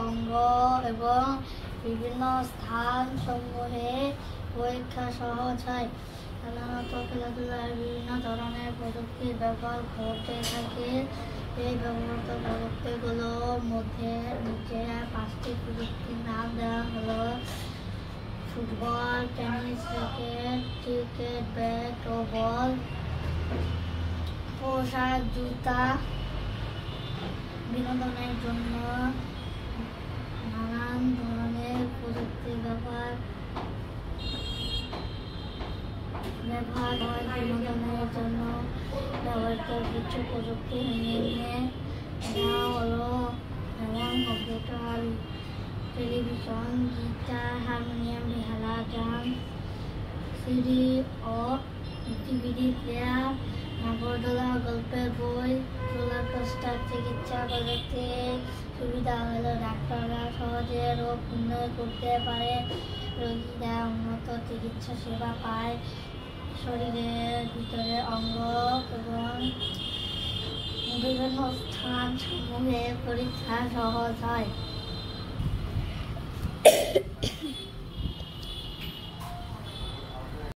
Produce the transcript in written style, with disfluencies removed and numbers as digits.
অঙ্গ এবং বিভিন্ন স্থান সমূহে পরীক্ষা সহজ হয়। সাধারণত খেলাধুলায় বিভিন্ন ধরনের প্রযুক্তির ব্যবহার ঘটে থাকে। এই ব্যবহৃত প্রযুক্তিগুলোর মধ্যে নিচে 5টি প্রযুক্তির নাম দেওয়া হলো: football, tennis racket, cricket bat ও বল, পোশাক, জুতা। বিনোদনের জন্য নানান ধরনের প্রযুক্তির ব্যবহার হয়। বিনোদনের জন্য ব্যবহৃত কিছু প্রযুক্তি নিম্নে দেওয়া হলো: যেমন কম্পিউটার, টেলিভিশন, গিটার, হারমোনিয়াম, বেহালা, ড্রাম, সিডি ও ডিভিডি প্লেয়ার, নাগরদোলা, গল্পের বই, রোলার কোস্টার। চিকিৎসা প্রযুক্তির সুবিধা হলো ডাক্তাররা সহজে রোগ নির্ণয় করতে পারে, রোগীরা উন্নত চিকিৎসা সেবা পায়, শরীরের ভিতরে অঙ্গ এবং বিভিন্ন স্থান সমূহে পরীক্ষা সহজ হয়।